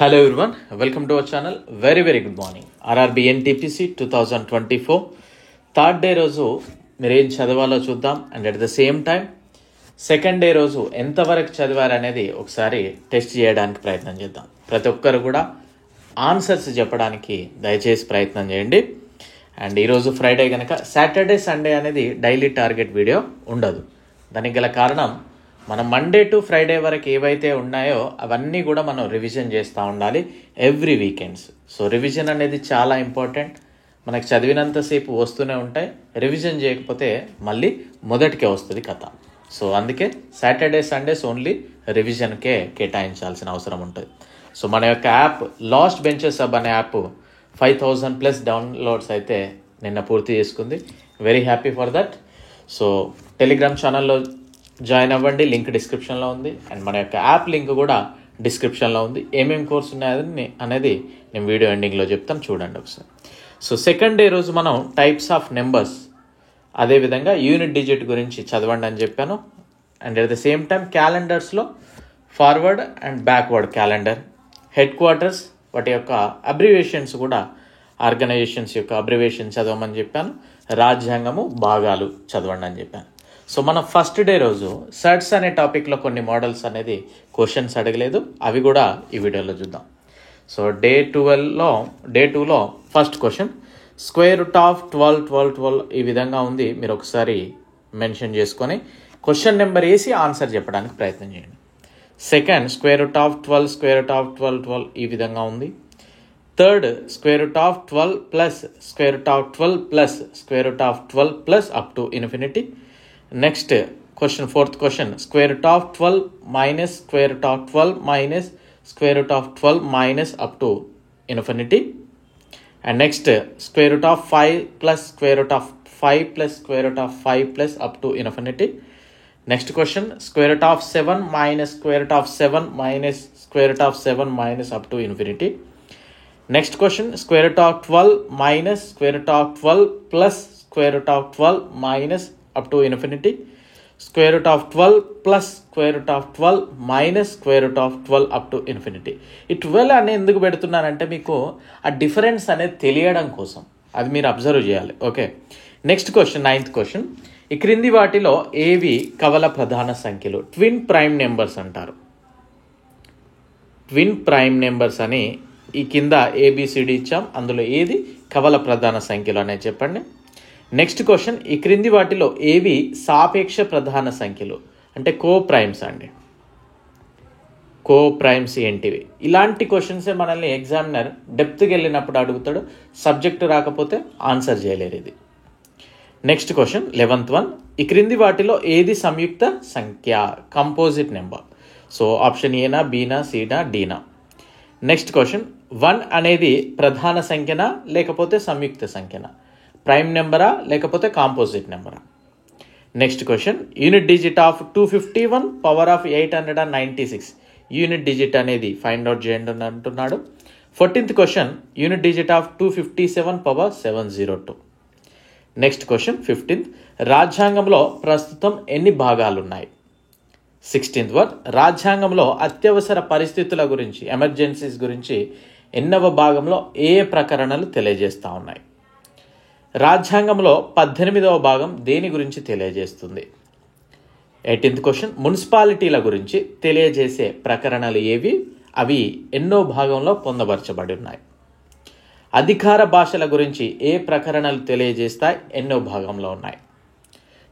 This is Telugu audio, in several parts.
Hello everyone, welcome to our channel. Very good morning. RRB NTPC 2024 third day రోజు మీరు ఏం చదవాలో చూద్దాం. And at the same time second day రోజు ఎంతవరకు చదివారు అనేది ఒకసారి టెస్ట్ చేయడానికి ప్రయత్నం చేద్దాం. ప్రతి ఒక్కరు కూడా ఆన్సర్స్ చెప్పడానికి దయచేసి ప్రయత్నం చేయండి. అండ్ ఈరోజు ఫ్రైడే కనుక సాటర్డే సండే అనేది డైలీ టార్గెట్ వీడియో ఉండదు. దానికి గల కారణం మనం మండే టు ఫ్రైడే వరకు ఏవైతే ఉన్నాయో అవన్నీ కూడా మనం రివిజన్ చేస్తూ ఉండాలి ఎవ్రీ వీకెండ్స్. సో రివిజన్ అనేది చాలా ఇంపార్టెంట్. మనకు చదివినంతసేపు వస్తూనే ఉంటాయి, రివిజన్ చేయకపోతే మళ్ళీ మొదటికే వస్తుంది కథ. సో అందుకే సాటర్డే సండేస్ ఓన్లీ రివిజన్కే కేటాయించాల్సిన అవసరం ఉంటుంది. సో మన యొక్క యాప్ లాస్ట్ బెంచెస్ హబ్ అనే యాప్ 5,000+ డౌన్లోడ్స్ అయితే నిన్న పూర్తి చేసుకుంది. Very happy for that. So Telegram ఛానల్లో జాయిన్ అవ్వండి, లింక్ డిస్క్రిప్షన్లో ఉంది. అండ్ మన యొక్క యాప్ లింక్ కూడా డిస్క్రిప్షన్లో ఉంది. ఏమేమి కోర్స్ ఉన్నాయని అనేది నేను వీడియో ఎండింగ్లో చెప్తాను, చూడండి ఒకసారి. సో సెకండ్ డే రోజు మనం టైప్స్ ఆఫ్ నెంబర్స్, అదేవిధంగా యూనిట్ డిజిట్ గురించి చదవండి అని చెప్పాను. And at the same time క్యాలెండర్స్లో forward and backward calendar, headquarters, వాటి యొక్క అబ్రివేషన్స్ కూడా, ఆర్గనైజేషన్స్ యొక్క అబ్రివేషన్ చదవమని చెప్పాను. రాజ్యాంగము భాగాలు చదవండి అని చెప్పాను. సో మనం ఫస్ట్ డే రోజు సర్ట్స్ అనే టాపిక్లో కొన్ని మోడల్స్ అనేది క్వశ్చన్స్ అడగలేదు, అవి కూడా ఈ వీడియోలో చూద్దాం. సో డే 2లో first question square root of 12 ఈ విధంగా ఉంది. మీరు ఒకసారి మెన్షన్ చేసుకొని క్వశ్చన్ నెంబర్ వేసి ఆన్సర్ చెప్పడానికి ప్రయత్నం చేయండి. సెకండ్ స్క్వేర్ రూట్ ఆఫ్ 12 ఈ విధంగా ఉంది. Third square root of 12 plus square root of 12 plus square root of 12 plus up to infinity. Next question, fourth question square root of 12 minus square root of 12 minus square root of 12 minus up to infinity. And next square root of 5 plus square root of 5 plus square root of 5 plus up to infinity. Next question square root of 7 minus square root of 7 minus square root of 7 minus up to infinity. Next question square root of 12 minus square root of 12 plus square root of 12 minus up to infinity. Square root of 12 plus square root of 12 minus square root of 12 up to infinity. ఈ 12 అనేది ఎందుకు పెడుతున్నానంటే మీకు ఆ డిఫరెన్స్ అనేది తెలియడం కోసం, అది మీరు అబ్జర్వ్ చేయాలి. Okay, next question, ninth question. ఈ క్రింది వాటిలో ఏవి కవల ప్రధాన సంఖ్యలు? ట్విన్ ప్రైమ్ నెంబర్స్ అంటారు. ట్విన్ ప్రైమ్ నెంబర్స్ అని ఈ కింద ఏబిసిడి ఇచ్చాం, అందులో ఏది కవల ప్రధాన సంఖ్యలు అనేది చెప్పండి. నెక్స్ట్ క్వశ్చన్, ఈ క్రింది వాటిలో ఏవి సాపేక్ష ప్రధాన సంఖ్యలు? అంటే కో ప్రైమ్స్ అండి. కో ప్రైమ్స్ ఏంటివి? ఇలాంటి క్వశ్చన్సే మనల్ని ఎగ్జామినర్ డెప్త్కి వెళ్ళినప్పుడు అడుగుతాడు. సబ్జెక్టు రాకపోతే ఆన్సర్ చేయలేరు ఇది. Next question, 11th one. ఈ క్రింది వాటిలో ఏది సంయుక్త సంఖ్య? Composite number. సో ఆప్షన్ ఏనా, బీనా, సీనా, డీనా? నెక్స్ట్ క్వశ్చన్, 1 అనేది ప్రధాన సంఖ్యనా లేకపోతే సంయుక్త సంఖ్యనా? ప్రైమ్ నెంబరా లేకపోతే కాంపోజిట్ నెంబరా? Next question, unit digit of 251 power of 896 unit digit అనేది ఫైండ్ అవుట్ చేయండి అని అంటున్నాడు. 14th question, unit digit of 257 power 702. Next question, 15th, రాజ్యాంగంలో ప్రస్తుతం ఎన్ని భాగాలు ఉన్నాయి? 16th వన్, రాజ్యాంగంలో అత్యవసర పరిస్థితుల గురించి, ఎమర్జెన్సీస్ గురించి ఎన్నవ భాగంలో ఏ ప్రకరణలు తెలియజేస్తూ ఉన్నాయి? రాజ్యాంగంలో 18వ భాగం దేని గురించి తెలియజేస్తుంది? 18th క్వశ్చన్, మున్సిపాలిటీల గురించి తెలియజేసే ప్రకరణలు ఏవి? అవి ఎన్నో భాగంలో పొందపరచబడి ఉన్నాయి. అధికార భాషల గురించి ఏ ప్రకరణలు తెలియజేస్తాయి? ఎన్నో భాగంలో ఉన్నాయి.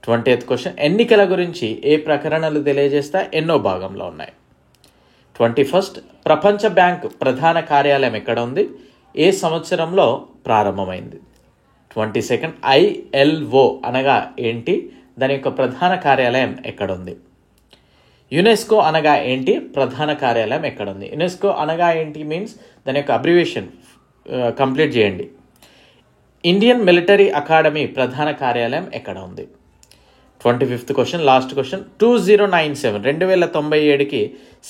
20th క్వశ్చన్, ఎన్నికల గురించి ఏ ప్రకరణలు తెలియజేస్తాయి? ఎన్నో భాగంలో ఉన్నాయి. 21st, ప్రపంచ బ్యాంక్ ప్రధాన కార్యాలయం ఎక్కడ ఉంది? ఏ సంవత్సరంలో ప్రారంభమైంది? 22nd, ILO అనగా ఏంటి? దాని యొక్క ప్రధాన కార్యాలయం ఎక్కడ ఉంది? యునెస్కో అనగా ఏంటి? ప్రధాన కార్యాలయం ఎక్కడ ఉంది? యునెస్కో అనగా ఏంటి మీన్స్ దాని యొక్క అబ్రివేషన్ కంప్లీట్ చేయండి. ఇండియన్ మిలిటరీ అకాడమీ ప్రధాన కార్యాలయం ఎక్కడ ఉంది? 25th క్వశ్చన్, లాస్ట్ క్వశ్చన్, 2097 2097కి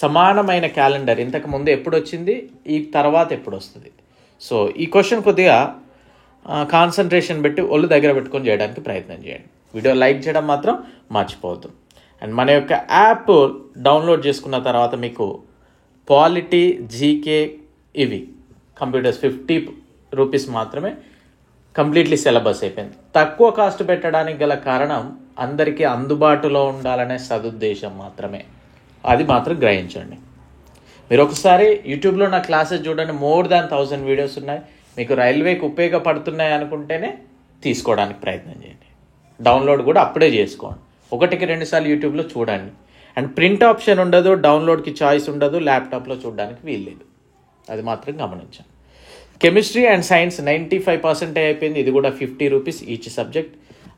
సమానమైన క్యాలెండర్ ఇంతకు ముందు ఎప్పుడు వచ్చింది, ఈ తర్వాత ఎప్పుడు వస్తుంది? సో ఈ క్వశ్చన్ కొద్దిగా కాన్సన్ట్రేషన్ పెట్టి ఒళ్ళు దగ్గర పెట్టుకొని చేయడానికి ప్రయత్నం చేయండి. వీడియో లైక్ చేయడం మాత్రం మర్చిపోవద్దు. అండ్ మన యొక్క యాప్ డౌన్లోడ్ చేసుకున్న తర్వాత మీకు పాలిటీ, జీకే, ఇవి కంప్యూటర్స్ 50 రూపీస్ మాత్రమే కంప్లీట్లీ సిలబస్ అయిపోయింది. తక్కువ కాస్ట్ పెట్టడానికి గల కారణం అందరికీ అందుబాటులో ఉండాలనే సదుద్దేశం మాత్రమే. అది మాత్రం గ్రహించండి. మీరు ఒకసారి యూట్యూబ్లో నా క్లాసెస్ చూడండి, మోర్ దాన్ 1000 వీడియోస్ ఉన్నాయి. మీకు రైల్వేకి ఉపయోగపడుతున్నాయి అనుకుంటేనే తీసుకోవడానికి ప్రయత్నం చేయండి. డౌన్లోడ్ కూడా అప్పుడే చేసుకోండి. 1-2 సార్లు యూట్యూబ్లో చూడండి. అండ్ ప్రింట్ ఆప్షన్ ఉండదు, డౌన్లోడ్కి చాయిస్ ఉండదు, ల్యాప్టాప్లో చూడడానికి వీల్లేదు. అది మాత్రం గమనించండి. కెమిస్ట్రీ అండ్ సైన్స్ 95% అయిపోయింది. ఇది కూడా 50 rupees each subject.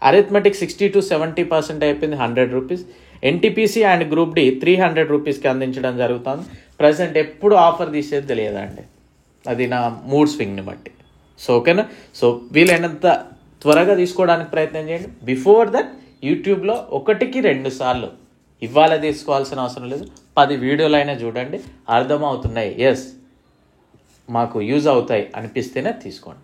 Arithmetic 60 to 70% అయిపోయింది, 100 rupees. NTPC and group D 300 రూపీస్కి అందించడం జరుగుతుంది. ప్రజెంట్ ఎప్పుడు ఆఫర్ తీసేది తెలియదండి, అది నా మూడ్ స్వింగ్ని బట్టి. సో ఓకేనా. సో వీలైనంత త్వరగా తీసుకోవడానికి ప్రయత్నం చేయండి. బిఫోర్ దట్ యూట్యూబ్లో 1-2 సార్లు ఇవాళ తీసుకోవాల్సిన అవసరం లేదు, 10 వీడియోలైనా చూడండి, అర్థమవుతున్నాయి, ఎస్ మాకు యూజ్ అవుతాయి అనిపిస్తేనే తీసుకోండి.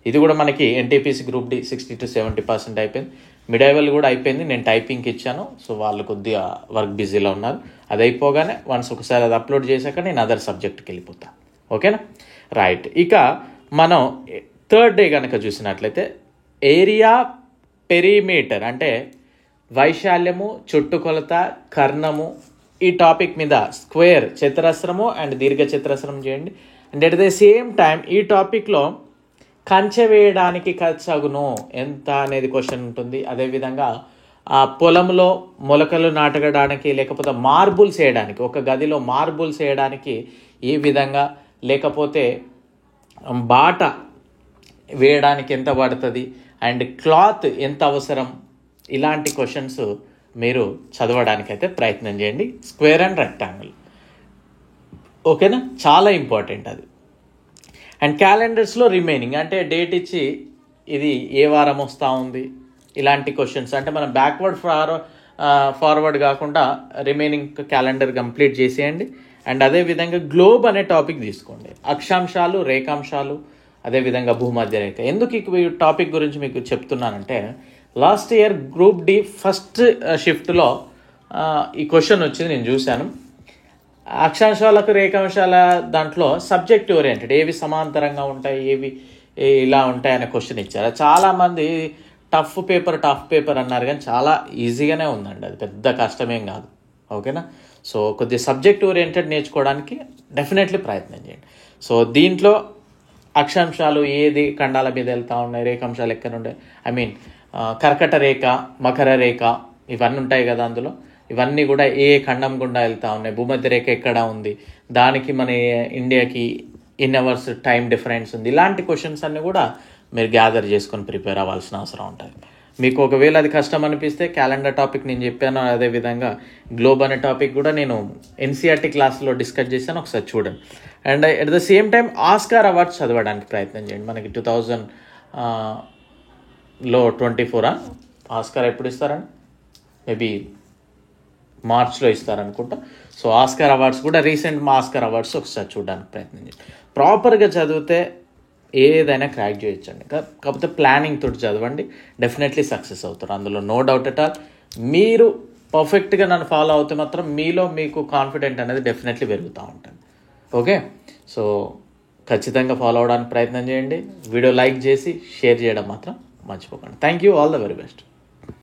ఇది కూడా మనకి ఎన్టీపీసీ గ్రూప్ డి 60 to 70% అయిపోయింది. మిడైవల్ కూడా అయిపోయింది, నేను టైపింగ్కి ఇచ్చాను. సో వాళ్ళు కొద్దిగా వర్క్ బిజీలో ఉన్నారు. అది అయిపోగానే ఒకసారి అది అప్లోడ్ చేశాక నేను అదర్ సబ్జెక్ట్కి వెళ్ళిపోతాను. ఓకేనా, రైట్. ఇక మనం థర్డ్ డే కనుక చూసినట్లయితే ఏరియా పెరిమీటర్ అంటే వైశాల్యము, చుట్టుకొలత, కర్ణము, ఈ టాపిక్ మీద స్క్వేర్, చతురస్రము అండ్ దీర్ఘ చతురస్రం చేయండి. And at the same time ఈ టాపిక్లో కంచె వేయడానికి ఖర్చు అగును ఎంత అనేది క్వశ్చన్ ఉంటుంది. అదేవిధంగా ఆ పొలంలో మొలకలు నాటడానికి, లేకపోతే మార్బుల్స్ వేయడానికి, ఒక గదిలో మార్బుల్స్ వేయడానికి ఏ విధంగా, లేకపోతే బాట వేయడానికి ఎంత పడుతుంది, అండ్ క్లాత్ ఎంత అవసరం, ఇలాంటి క్వశ్చన్స్ మీరు చదవడానికైతే ప్రయత్నం చేయండి. స్క్వేర్ అండ్ రెక్టాంగిల్, ఓకేనా, చాలా ఇంపార్టెంట్ అది. అండ్ క్యాలెండర్స్లో రిమైనింగ్ అంటే డేట్ ఇచ్చి ఇది ఏ వారం వస్తూ ఉంది, ఇలాంటి క్వశ్చన్స్ అంటే మనం బ్యాక్వర్డ్ ఫార్వర్డ్ కాకుండా రిమైనింగ్ క్యాలెండర్ కంప్లీట్ చేసేయండి. అండ్ అదేవిధంగా గ్లోబ్ అనే టాపిక్ తీసుకోండి. అక్షాంశాలు, రేఖాంశాలు, అదేవిధంగా భూమధ్య రేఖ. ఎందుకు ఈ టాపిక్ గురించి మీకు చెప్తున్నానంటే, last year group D first షిఫ్ట్లో ఈ క్వశ్చన్ వచ్చింది, నేను చూశాను. అక్షాంశాలకు, రేఖాంశాల దాంట్లో సబ్జెక్ట్ ఓరియంటెడ్, ఏవి సమాంతరంగా ఉంటాయి, ఏవి ఇలా ఉంటాయి అనే క్వశ్చన్ ఇచ్చారు. చాలామంది టఫ్ పేపర్ అన్నారు, కానీ చాలా ఈజీగానే ఉందండి, అది పెద్ద కష్టమేం కాదు. ఓకేనా. సో కొద్దిగా సబ్జెక్ట్ ఓరియంటెడ్ నేర్చుకోవడానికి డెఫినెట్లీ ప్రయత్నం చేయండి. సో దీంట్లో అక్షాంశాలు ఏది ఖండాల మీద వెళ్తూ ఉన్నాయి, రేఖాంశాలు ఎక్కడ ఉంటాయి, కర్కట రేఖ, మకర రేఖ, ఇవన్నీ ఉంటాయి కదా అందులో. ఇవన్నీ కూడా ఏ ఖండం గుండా వెళ్తూ ఉన్నాయి, భూమధ్య రేఖ ఎక్కడ ఉంది, దానికి మన ఇండియాకి ఇన్ అవర్స్ టైం డిఫరెన్స్ ఉంది. ఇలాంటి క్వశ్చన్స్ అన్నీ కూడా మీరు గ్యాదర్ చేసుకొని ప్రిపేర్ అవ్వాల్సిన అవసరం ఉంటుంది. మీకు ఒకవేళ అది కష్టం అనిపిస్తే క్యాలెండర్ టాపిక్ నేను చెప్పాను, అదేవిధంగా గ్లోబ్ అనే టాపిక్ కూడా నేను ఎన్సీఆర్టీ క్లాస్లో డిస్కస్ చేశాను, ఒకసారి చూడండి. And at the same time Oscar awards చదవడానికి ప్రయత్నం చేయండి. మనకి 2024 ఆస్కార్ ఎప్పుడు ఇస్తారండి, మేబీ మార్చ్లో ఇస్తారనుకుంటా. సో ఆస్కార్ అవార్డ్స్ కూడా రీసెంట్ ఆస్కార్ అవార్డ్స్ ఒకసారి చూడడానికి ప్రయత్నం చేయండి. ప్రాపర్గా చదివితే ఏదైనా క్రాక్ చేయొచ్చండి, కాకపోతే ప్లానింగ్ తోటి చదవండి, డెఫినెట్లీ సక్సెస్ అవుతారు, అందులో నో డౌట్ ఎట్ ఆల్. మీరు పర్ఫెక్ట్గా నన్ను ఫాలో అవుతే మాత్రం మీలో మీకు కాన్ఫిడెంట్ అనేది డెఫినెట్లీ పెరుగుతూ ఉంటుంది. ఓకే, సో ఖచ్చితంగా ఫాలో అవడానికి ప్రయత్నం చేయండి. వీడియో లైక్ చేసి షేర్ చేయడం మాత్రం మర్చిపోకండి. Thank you, all the very best.